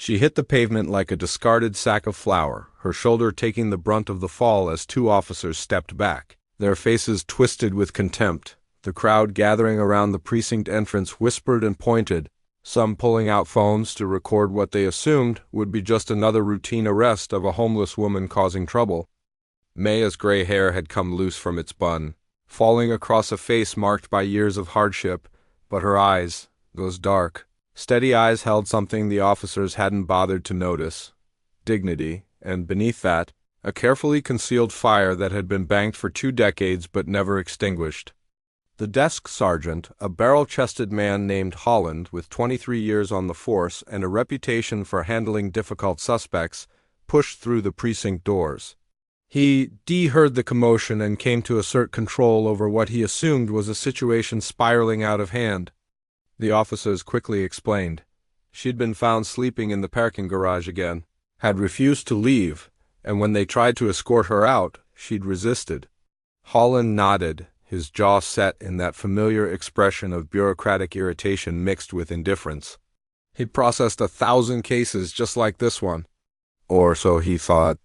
She hit the pavement like a discarded sack of flour, her shoulder taking the brunt of the fall as two officers stepped back, their faces twisted with contempt. The crowd gathering around the precinct entrance whispered and pointed, some pulling out phones to record what they assumed would be just another routine arrest of a homeless woman causing trouble. Maya's gray hair had come loose from its bun, falling across a face marked by years of hardship, but her eyes, those dark, steady eyes, held something the officers hadn't bothered to notice: dignity, and beneath that, a carefully concealed fire that had been banked for 2 decades but never extinguished. The desk sergeant, a barrel-chested man named Holland with 23 years on the force and a reputation for handling difficult suspects, pushed through the precinct doors. He heard the commotion and came to assert control over what he assumed was a situation spiraling out of hand. The officers quickly explained. She'd been found sleeping in the parking garage again, had refused to leave, and when they tried to escort her out, she'd resisted. Holland nodded, his jaw set in that familiar expression of bureaucratic irritation mixed with indifference. He'd processed 1,000 cases just like this one. Or so he thought.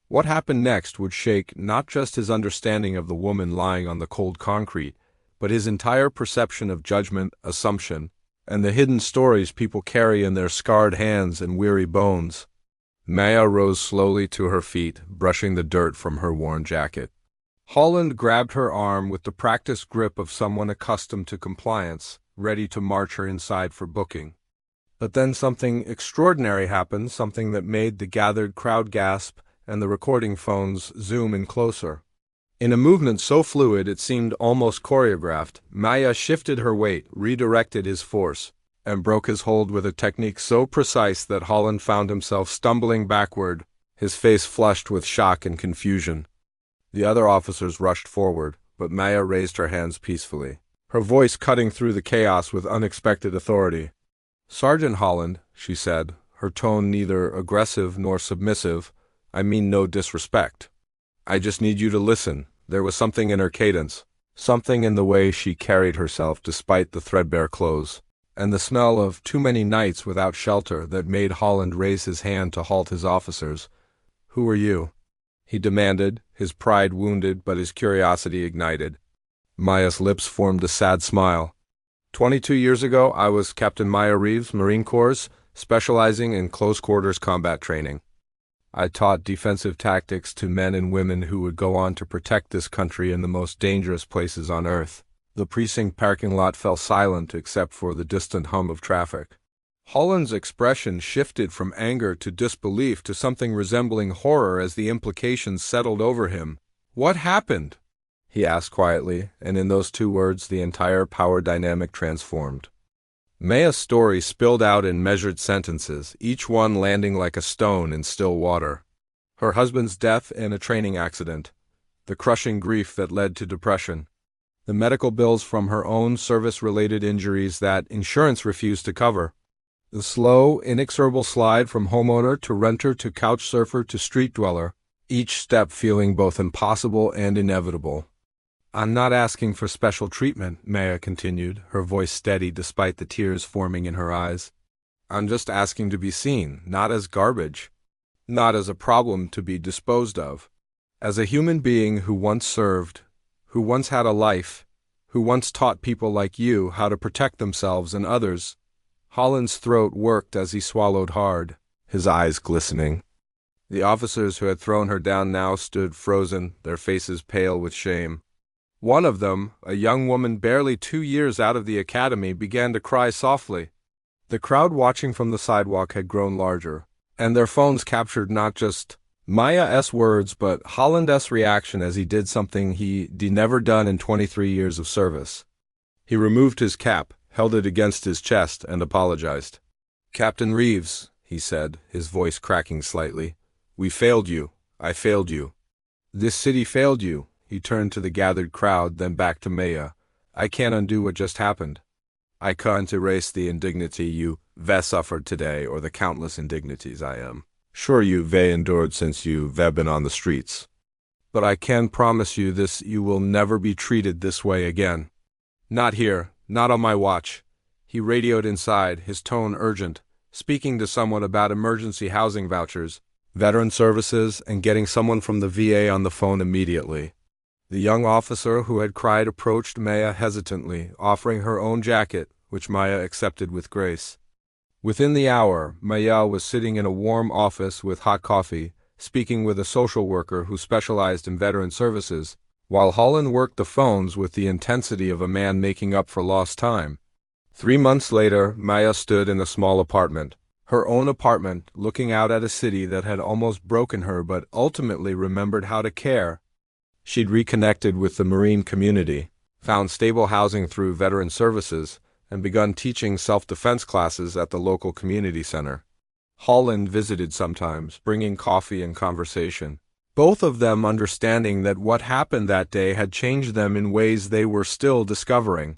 What happened next would shake not just his understanding of the woman lying on the cold concrete, but his entire perception of judgment, assumption, and the hidden stories people carry in their scarred hands and weary bones. Maya rose slowly to her feet, brushing the dirt from her worn jacket. Holland grabbed her arm with the practiced grip of someone accustomed to compliance, ready to march her inside for booking. But then something extraordinary happened, something that made the gathered crowd gasp and the recording phones zoom in closer. In a movement so fluid it seemed almost choreographed, Maya shifted her weight, redirected his force, and broke his hold with a technique so precise that Holland found himself stumbling backward, his face flushed with shock and confusion. The other officers rushed forward, but Maya raised her hands peacefully, her voice cutting through the chaos with unexpected authority. "Sergeant Holland," she said, her tone neither aggressive nor submissive, "I mean no disrespect. I just need you to listen." There was something in her cadence, something in the way she carried herself despite the threadbare clothes, and the smell of too many nights without shelter that made Holland raise his hand to halt his officers. "Who are you?" he demanded, his pride wounded but his curiosity ignited. Maya's lips formed a sad smile. 22 years ago, I was Captain Maya Reeves, Marine Corps, specializing in close-quarters combat training. I taught defensive tactics to men and women who would go on to protect this country in the most dangerous places on Earth. The precinct parking lot fell silent except for the distant hum of traffic. Holland's expression shifted from anger to disbelief to something resembling horror as the implications settled over him. "What happened?" he asked quietly, and in those 2 words the entire power dynamic transformed. Maya's story spilled out in measured sentences, each one landing like a stone in still water. Her husband's death in a training accident, the crushing grief that led to depression, the medical bills from her own service-related injuries that insurance refused to cover, the slow, inexorable slide from homeowner to renter to couch surfer to street dweller, each step feeling both impossible and inevitable. "I'm not asking for special treatment," Maya continued, her voice steady despite the tears forming in her eyes. "I'm just asking to be seen, not as garbage, not as a problem to be disposed of. As a human being who once served, who once had a life, who once taught people like you how to protect themselves and others." Holland's throat worked as he swallowed hard, his eyes glistening. The officers who had thrown her down now stood frozen, their faces pale with shame. One of them, a young woman barely 2 years out of the academy, began to cry softly. The crowd watching from the sidewalk had grown larger, and their phones captured not just Maya's words but Holland's reaction as he did something he'd never done in 23 years of service. He removed his cap, held it against his chest, and apologized. "Captain Reeves," he said, his voice cracking slightly, "we failed you. I failed you. This city failed you." He turned to the gathered crowd, then back to Maya. "I can't undo what just happened. I can't erase the indignity you've suffered today or the countless indignities I am sure you've endured since you've been on the streets. But I can promise you this: you will never be treated this way again. Not here, not on my watch." He radioed inside, his tone urgent, speaking to someone about emergency housing vouchers, veteran services, and getting someone from the VA on the phone immediately. The young officer who had cried approached Maya hesitantly, offering her own jacket, which Maya accepted with grace. Within the hour, Maya was sitting in a warm office with hot coffee, speaking with a social worker who specialized in veteran services, while Holland worked the phones with the intensity of a man making up for lost time. 3 months later, Maya stood in a small apartment, her own apartment, looking out at a city that had almost broken her but ultimately remembered how to care. She'd reconnected with the Marine community, found stable housing through veteran services, and begun teaching self-defense classes at the local community center. Holland visited sometimes, bringing coffee and conversation, both of them understanding that what happened that day had changed them in ways they were still discovering.